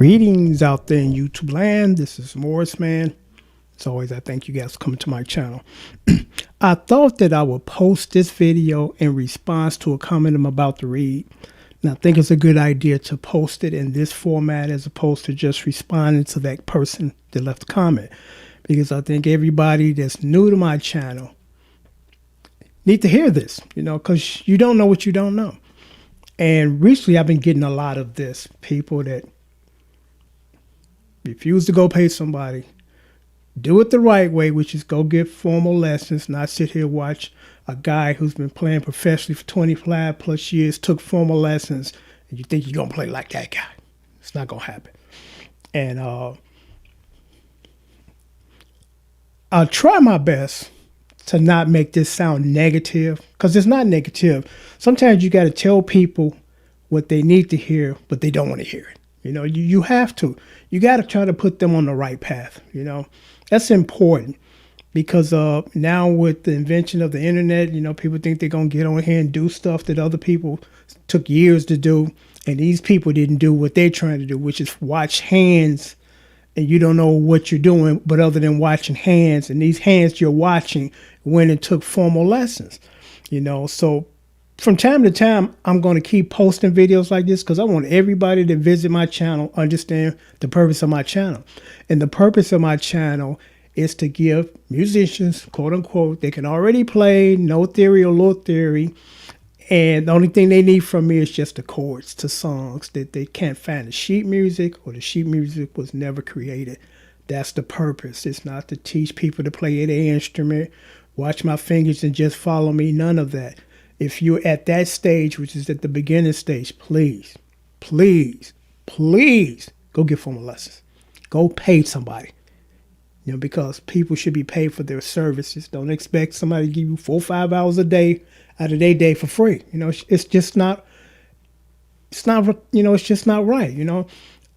Greetings out there in YouTube land. This is Morris Man. As always, I thank you guys for coming to my channel. I thought that I would post this video in response to a comment I'm about to read. And I think it's a good idea to post it in this format as opposed to just responding to that person that left a comment. Because I think everybody that's new to my channel need to hear this, because you don't know what you don't know. And recently I've been getting a lot of this. People that refuse to go pay somebody, do it the right way, which is go get formal lessons, not sit here and watch a guy who's been playing professionally for 25 plus years, took formal lessons, and you think you're going to play like that guy. It's not going to happen. And I'll try my best to not make this sound negative, because it's not negative. Sometimes you got to tell people what they need to hear, but they don't want to hear it. You have to. You got to try to put them on the right path. That's important, because now with the invention of the internet, people think they're going to get on here and do stuff that other people took years to do. And these people didn't do what they're trying to do, which is watch hands. And you don't know what you're doing, but other than watching hands, and these hands you're watching went and took formal lessons, So from time to time, I'm going to keep posting videos like this because I want everybody that visit my channel understand the purpose of my channel. And the purpose of my channel is to give musicians, quote unquote, they can already play, no theory or low theory. And the only thing they need from me is just the chords to songs that they can't find the sheet music, or the sheet music was never created. That's the purpose. It's not to teach people to play their instrument, watch my fingers and just follow me. None of that. If you're at that stage, which is at the beginning stage, please, please, please go get formal lessons. Go pay somebody. Because people should be paid for their services. Don't expect somebody to give you 4 or 5 hours a day out of their day for free. It's just not, it's just not right.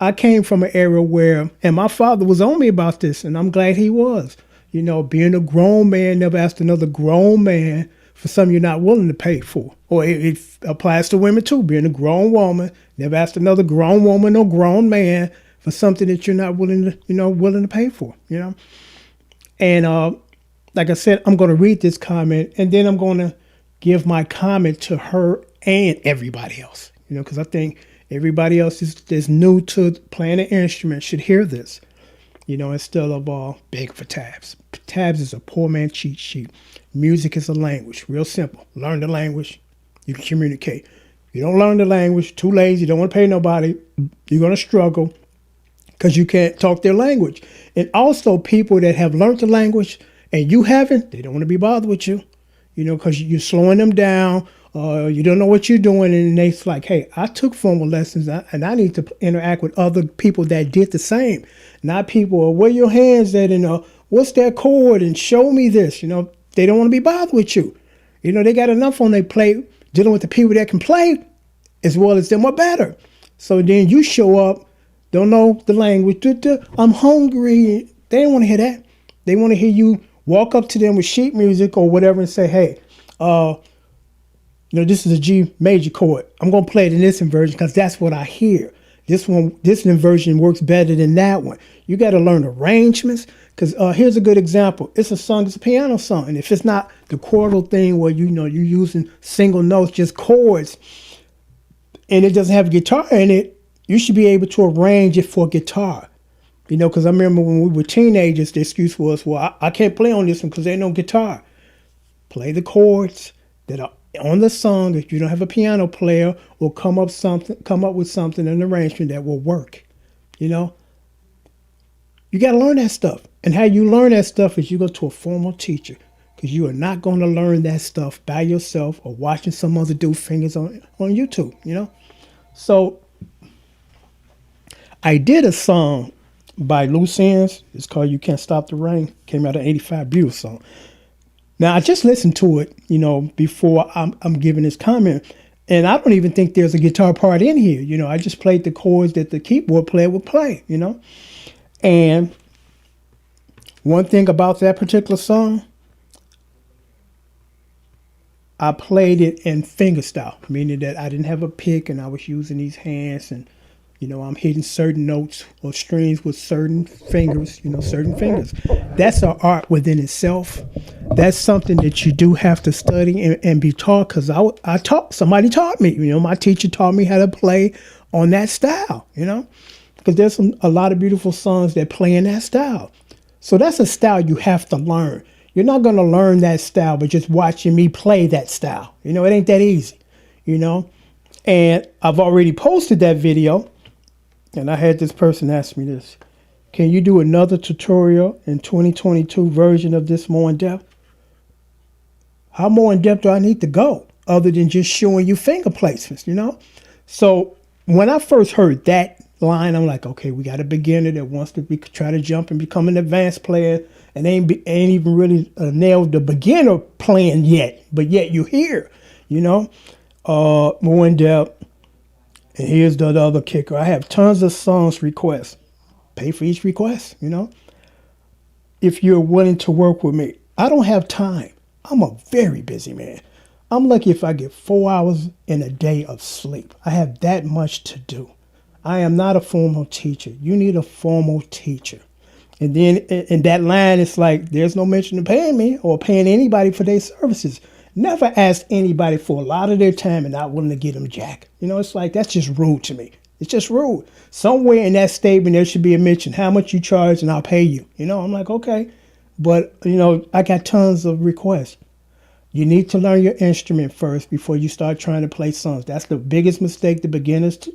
I came from an era where, and my father was on me about this, and I'm glad he was, being a grown man, never asked another grown man for something you're not willing to pay for. Or it applies to women too. Being a grown woman, never asked another grown woman or grown man for something that you're not willing to pay for, And like I said, I'm going to read this comment, and then I'm going to give my comment to her and everybody else, because I think everybody else that's new to playing an instrument should hear this, instead of begging for tabs. Tabs is a poor man cheat sheet. Music is a language, real simple. Learn the language, you can communicate. You don't learn the language, too lazy, you don't want to pay nobody, you're going to struggle because you can't talk their language. And also people that have learned the language and you haven't, they don't want to be bothered with you, because you're slowing them down. You don't know what you're doing. And it's like, hey, I took formal lessons and I need to interact with other people that did the same. Not people, where your hands at, and what's that chord, and show me this. They don't want to be bothered with you. They got enough on their plate dealing with the people that can play as well as them or better. So then you show up, don't know the language. I'm hungry. They don't want to hear that. They want to hear you walk up to them with sheet music or whatever and say, hey, this is a G major chord. I'm going to play it in this inversion because that's what I hear. This inversion works better than that one. You got to learn arrangements, because here's a good example. It's a piano song. And if it's not the chordal thing where, you're using single notes, just chords, and it doesn't have a guitar in it, you should be able to arrange it for guitar. Because I remember when we were teenagers, the excuse was, well, I can't play on this one because there ain't no guitar. Play the chords that are on the song. If you don't have a piano player, or come up with something, an arrangement that will work. You got to learn that stuff. And how you learn that stuff is you go to a formal teacher, because you are not going to learn that stuff by yourself or watching some other dude fingers on YouTube, So I did a song by Loose Ends. It's called You Can't Stop the Rain. Came out in '85, beautiful song. Now, I just listened to it, before I'm giving this comment, and I don't even think there's a guitar part in here. I just played the chords that the keyboard player would play, And one thing about that particular song, I played it in fingerstyle, meaning that I didn't have a pick and I was using these hands and I'm hitting certain notes or strings with certain fingers, certain fingers. That's an art within itself. That's something that you do have to study and be taught, because somebody taught me, my teacher taught me how to play on that style, because there's a lot of beautiful songs that play in that style. So that's a style you have to learn. You're not going to learn that style by just watching me play that style. It ain't that easy, and I've already posted that video. And I had this person ask me this: can you do another tutorial in 2022 version of this more in depth? How more in depth do I need to go other than just showing you finger placements, So when I first heard that line, I'm like, okay, we got a beginner that wants to try to jump and become an advanced player and ain't even really nailed the beginner playing yet, but yet you're here, more in depth. And here's the other kicker. I have tons of songs requests. Pay for each request, If you're willing to work with me. I don't have time. I'm a very busy man. I'm lucky if I get 4 hours in a day of sleep. I have that much to do. I am not a formal teacher. You need a formal teacher. And then in that line, it's like, there's no mention of paying me or paying anybody for their services. Never ask anybody for a lot of their time and not willing to get them jack. It's like, that's just rude to me. It's just rude. Somewhere in that statement, there should be a mention, how much you charge and I'll pay you. I'm like, okay. But, I got tons of requests. You need to learn your instrument first before you start trying to play songs. That's the biggest mistake the beginners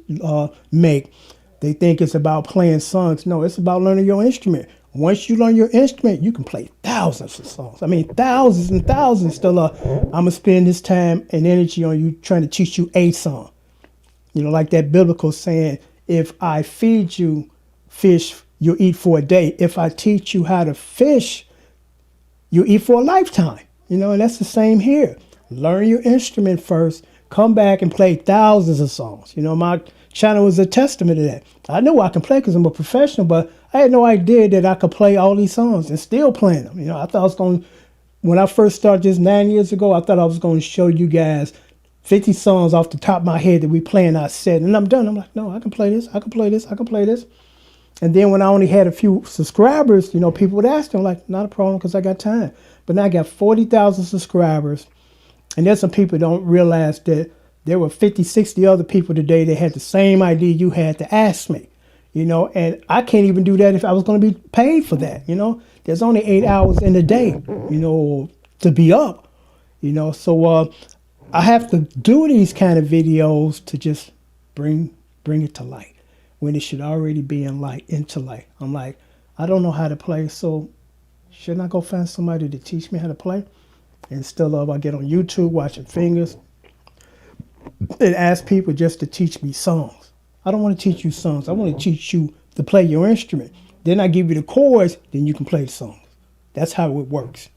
make. They think it's about playing songs. No, it's about learning your instrument. Once you learn your instrument, you can play thousands of songs. I mean, thousands and thousands. Still, I'm going to spend this time and energy on you trying to teach you a song. Like that biblical saying, if I feed you fish, you'll eat for a day. If I teach you how to fish, you'll eat for a lifetime. And that's the same here. Learn your instrument first. Come back and play thousands of songs. My channel is a testament to that. I know I can play because I'm a professional, but I had no idea that I could play all these songs and still playing them. I thought I was going, when I first started this 9 years ago, I thought I was going to show you guys 50 songs off the top of my head that we play in our set. And I'm done. I'm like, no, I can play this. I can play this. I can play this. And then when I only had a few subscribers, people would ask them, like, not a problem because I got time. But now I got 40,000 subscribers. And there's some people don't realize that there were 50, 60 other people today that had the same idea you had to ask me, and I can't even do that if I was going to be paid for that. There's only 8 hours in a day, to be up, so I have to do these kind of videos to just bring it to light when it should already be into light. I'm like, I don't know how to play, so shouldn't I go find somebody to teach me how to play? Instead of I get on YouTube watching fingers and ask people just to teach me songs. I don't want to teach you songs. I want to teach you to play your instrument. Then I give you the chords, then you can play the songs. That's how it works.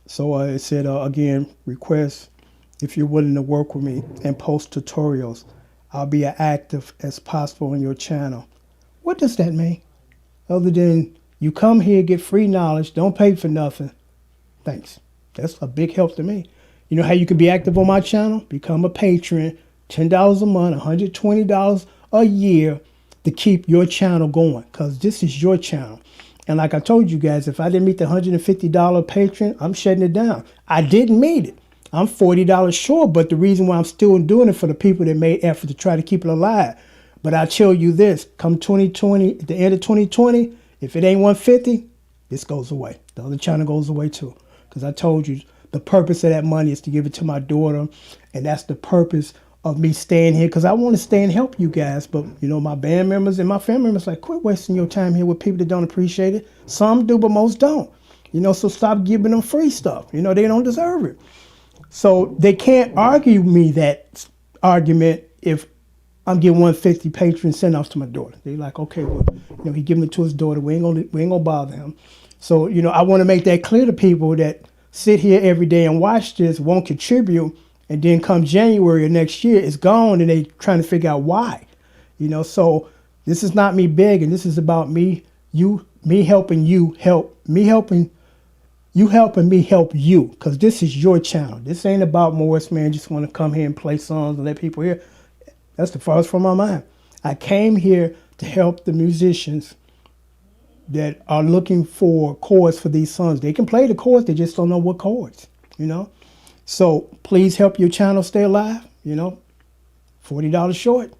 So it said, again, request if you're willing to work with me and post tutorials. I'll be as active as possible on your channel. What does that mean? Other than you come here, get free knowledge, don't pay for nothing. Thanks. That's a big help to me. You know how you can be active on my channel? Become a patron, $10 a month, $120 a year to keep your channel going, because this is your channel. And like I told you guys, if I didn't meet the $150 patron, I'm shutting it down. I didn't meet it. I'm $40 short, but the reason why I'm still doing it for the people that made effort to try to keep it alive. But I tell you this, come 2020, at the end of 2020, if it ain't 150, this goes away. The other channel goes away too. Because I told you, the purpose of that money is to give it to my daughter. And that's the purpose of me staying here, because I want to stay and help you guys. But, you know, my band members and my family members like, quit wasting your time here with people that don't appreciate it. Some do, but most don't. You know, so stop giving them free stuff. You know, they don't deserve it. So they can't argue me that argument if I'm getting 150 patrons sent off to my daughter. They're like, okay, well, you know, he giving it to his daughter. We ain't gonna bother him. So, you know, I want to make that clear to people that sit here every day and watch this, won't contribute, and then come January of next year, it's gone, and they trying to figure out why. You know, so this is not me begging. This is about me helping you help me, helping me help you, because this is your channel. This ain't about Morris, man. Just want to come here and play songs and let people hear. That's the farthest from my mind. I came here to help the musicians that are looking for chords for these songs. They can play the chords, they just don't know what chords, you know? So please help your channel stay alive, you know? $40 short.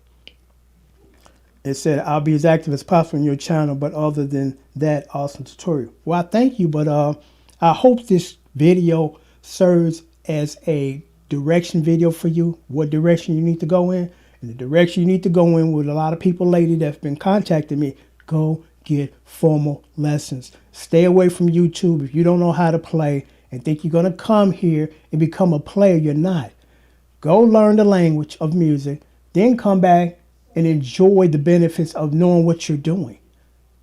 It said, I'll be as active as possible in your channel, but other than that, awesome tutorial. Well, I thank you, but I hope this video serves as a direction video for you, what direction you need to go in. And the direction you need to go in with a lot of people lately that have been contacting me, go get formal lessons. Stay away from YouTube if you don't know how to play and think you're going to come here and become a player. You're not. Go learn the language of music, then come back and enjoy the benefits of knowing what you're doing.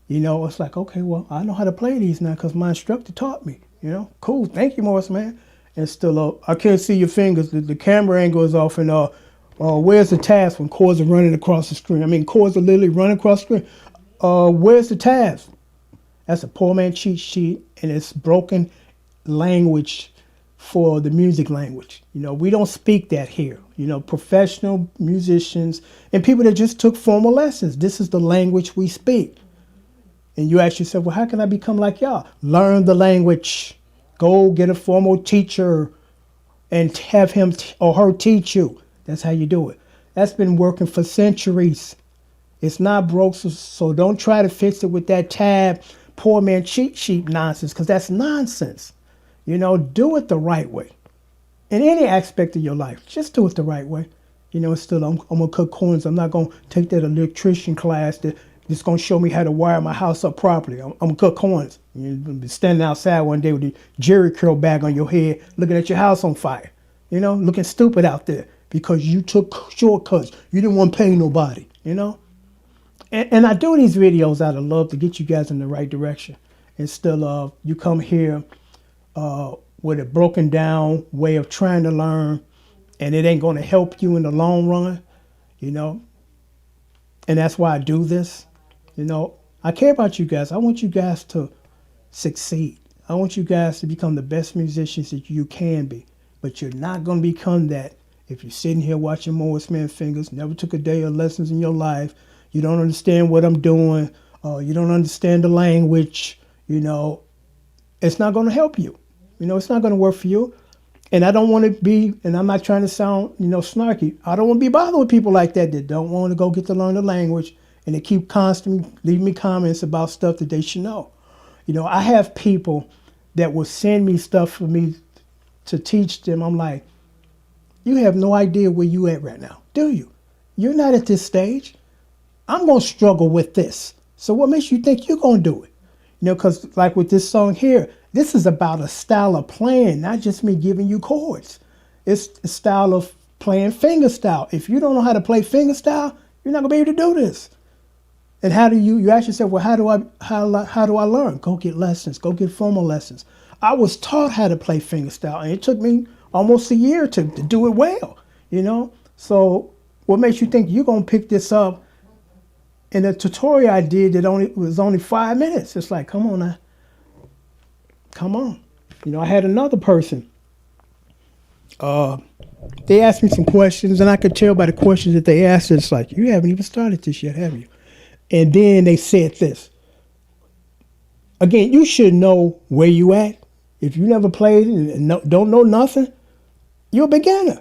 You know, it's like, okay, well, I know how to play these now because my instructor taught me. You know, cool. Thank you, Morris, man. And still, I can't see your fingers. The camera angle is off. And where's the tabs when chords are running across the screen? I mean, chords are literally running across the screen. Where's the tabs? That's a poor man cheat sheet, and it's broken language for the music language. You know, we don't speak that here. You know, professional musicians and people that just took formal lessons, this is the language we speak. And you ask yourself, well, how can I become like y'all? Learn the language. Go get a formal teacher and have him or her teach you. That's how you do it. That's been working for centuries. It's not broke, so don't try to fix it with that tab, poor man cheat sheet nonsense, because that's nonsense. You know, do it the right way. In any aspect of your life, just do it the right way. You know, still, I'm going to cut corners. I'm not going to take that electrician class that's going to show me how to wire my house up properly. I'm going to cut corners. You'll be standing outside one day with a jerry curl bag on your head, looking at your house on fire. You know, looking stupid out there because you took shortcuts. You didn't want to pay nobody, you know. And I do these videos out of love to get you guys in the right direction. And still, you come here with a broken down way of trying to learn, and it ain't going to help you in the long run, you know. And that's why I do this. You know, I care about you guys. I want you guys to succeed. I want you guys to become the best musicians that you can be. But you're not going to become that if you're sitting here watching Morris Man Fingers, never took a day of lessons in your life. You don't understand what I'm doing. You don't understand the language. You know, it's not going to help you. You know, it's not going to work for you. And I don't want to be, and I'm not trying to sound, you know, snarky. I don't want to be bothered with people like that don't want to go get to learn the language and they keep constantly leaving me comments about stuff that they should know. You know, I have people that will send me stuff for me to teach them. I'm like, you have no idea where you at right now, do you? You're not at this stage. I'm going to struggle with this. So what makes you think you're going to do it? You know, because like with this song here, this is about a style of playing, not just me giving you chords. It's a style of playing finger style. If you don't know how to play finger style, you're not going to be able to do this. And how do you ask yourself, well, how do I learn? Go get lessons. Go get formal lessons. I was taught how to play finger style, and it took me almost a year to do it well, you know? So what makes you think you're going to pick this up in a tutorial I did that was only 5 minutes? It's like, come on now. Come on. You know, I had another person. They asked me some questions, and I could tell by the questions that they asked, it's like, you haven't even started this yet, have you? And then they said this. Again, you should know where you at. If you never played and don't know nothing, you're a beginner.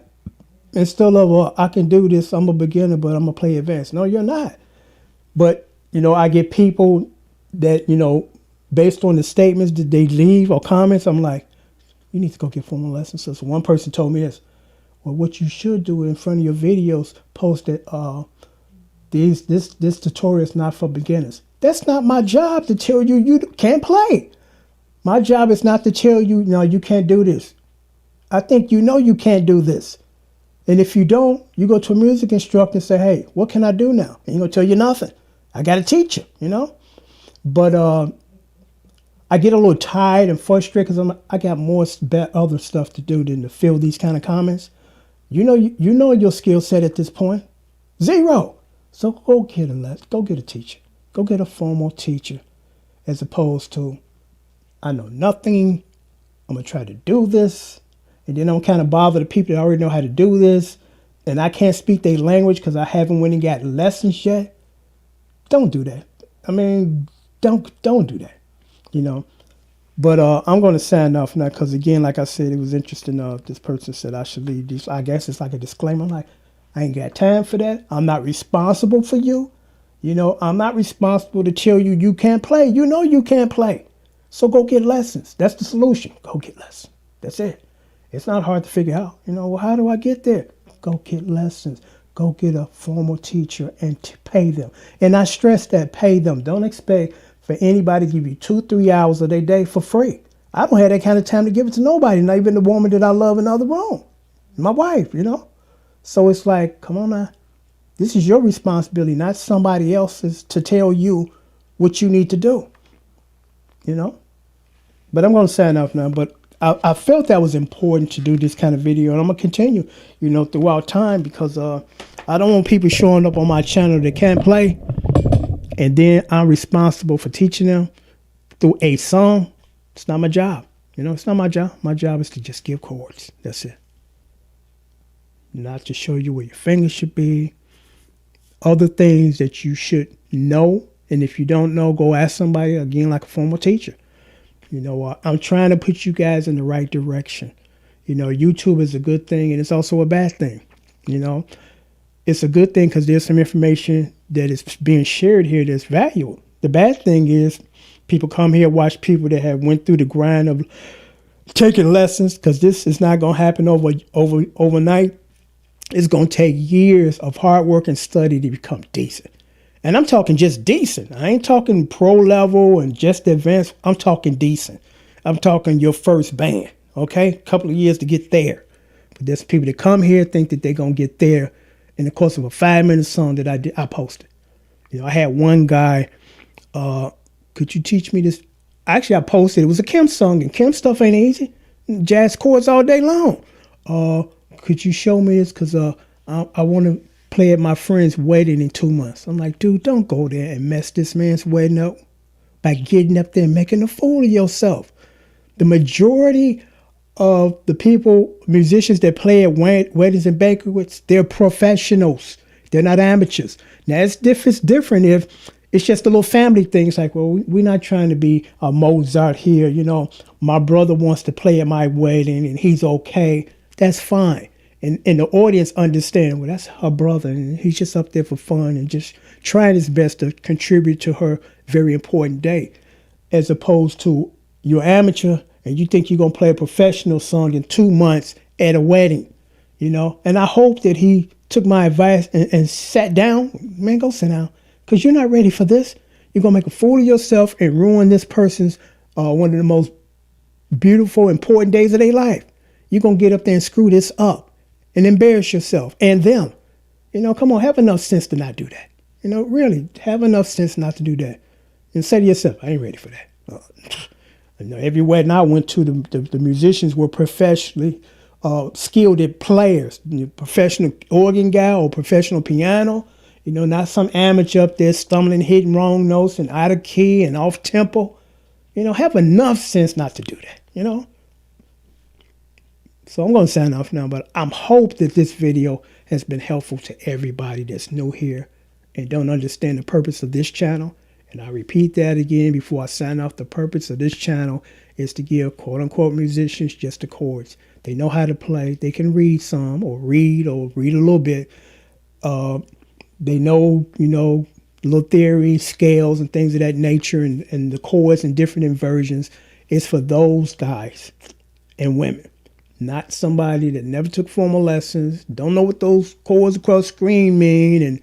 Instead of, well, I can do this, I'm a beginner, but I'm going to play advanced. No, you're not. But, you know, I get people that, you know, based on the statements that they leave or comments, I'm like, you need to go get formal lessons. So one person told me this. Well, what you should do in front of your videos, post that this tutorial is not for beginners. That's not my job to tell you you can't play. My job is not to tell you, no, you can't do this. I think you know you can't do this. And if you don't, you go to a music instructor and say, hey, what can I do now? And he's going to tell you nothing. I got to teach you, you know. But I get a little tired and frustrated because I got more other stuff to do than to fill these kind of comments. You know your skill set at this point. 0. So go get a teacher. Go get a formal teacher as opposed to, I know nothing. I'm going to try to do this. And then I'm kind of bother the people that already know how to do this. and I can't speak their language because I haven't went and got lessons yet, don't do that. I mean, don't do that, you know. But I'm going to sign off now because, again, like I said, it was interesting. This person said I should leave these. I guess it's like a disclaimer. I'm like, I ain't got time for that. I'm not responsible for you. You know, I'm not responsible to tell you you can't play. You know you can't play. So go get lessons. That's the solution. Go get lessons. That's it. It's not hard to figure out. You know, well, how do I get there? Go get lessons. Go get a formal teacher and pay them. And I stress that, pay them. Don't expect for anybody to give you 2-3 hours of their day for free. I don't have that kind of time to give it to nobody, not even the woman that I love in the other room, my wife, you know. So it's like, come on now. This is your responsibility, not somebody else's, to tell you what you need to do, you know. But I'm going to sign off now. But I felt that was important to do this kind of video, and I'm going to continue, you know, throughout time, because I don't want people showing up on my channel that can't play, and then I'm responsible for teaching them through a song. It's not my job. You know, it's not my job. My job is to just give chords. That's it. Not to show you where your fingers should be. Other things that you should know. And if you don't know, go ask somebody, again, like a former teacher. You know, I'm trying to put you guys in the right direction. You know, YouTube is a good thing, and it's also a bad thing. You know, it's a good thing because there's some information that is being shared here that's valuable. The bad thing is people come here, watch people that have went through the grind of taking lessons, because this is not going to happen overnight. It's going to take years of hard work and study to become decent. And I'm talking just decent. I ain't talking pro level and just advanced. I'm talking decent. I'm talking your first band, okay? A couple of years to get there. But there's people that come here think that they're going to get there in the course of a 5-minute song that I posted. You know, I had one guy, could you teach me this? Actually, I posted, it was a Kim song, and Kim stuff ain't easy. Jazz chords all day long. Could you show me this? Because I want to play at my friend's wedding in 2 months. I'm like, dude, don't go there and mess this man's wedding up by getting up there and making a fool of yourself. The majority of the people, musicians that play at weddings and banquets, they're professionals. They're not amateurs. Now, it's different if it's just a little family thing. It's like, well, we're not trying to be a Mozart here. You know, my brother wants to play at my wedding and he's okay. That's fine. And the audience understand, well, that's her brother, and he's just up there for fun and just trying his best to contribute to her very important day, as opposed to you're amateur and you think you're going to play a professional song in 2 months at a wedding, you know. And I hope that he took my advice and sat down. Man, go sit down, because you're not ready for this. You're going to make a fool of yourself and ruin this person's one of the most beautiful, important days of their life. You're going to get up there and screw this up and embarrass yourself and them. You know, come on, have enough sense to not do that. You know, really, have enough sense not to do that. And say to yourself, I ain't ready for that. You know, every wedding I went to, the musicians were professionally skilled at players. You know, professional organ guy or professional piano. You know, not some amateur up there stumbling, hitting wrong notes and out of key and off tempo. You know, have enough sense not to do that, you know. So I'm going to sign off now, but I hope that this video has been helpful to everybody that's new here and don't understand the purpose of this channel. And I repeat that again before I sign off. The purpose of this channel is to give quote-unquote musicians just the chords. They know how to play. They can read some or read a little bit. They know, you know, little theories, scales, and things of that nature, and the chords and different inversions. It's for those guys and women. Not somebody that never took formal lessons, don't know what those chords across the screen mean, and,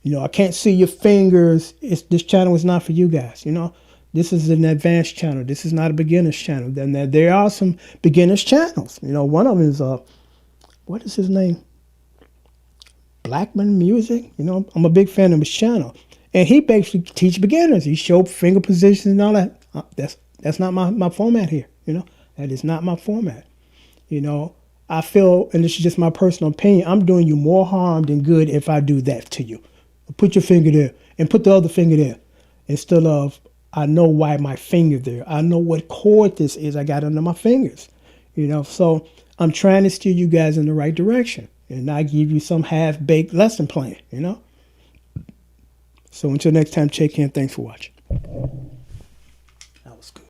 you know, I can't see your fingers. This channel is not for you guys, you know. This is an advanced channel. This is not a beginner's channel. Then there are some beginner's channels. You know, one of them is, what is his name? Blackman Music. You know, I'm a big fan of his channel. And he basically teaches beginners. He shows finger positions and all that. That's not my format here, you know. That is not my format. You know, I feel, and this is just my personal opinion, I'm doing you more harm than good if I do that to you. Put your finger there and put the other finger there. Instead of, I know why my finger there. I know what chord this is I got under my fingers. You know, so I'm trying to steer you guys in the right direction. and not give you some half-baked lesson plan, So until next time, check in. Thanks for watching. That was good.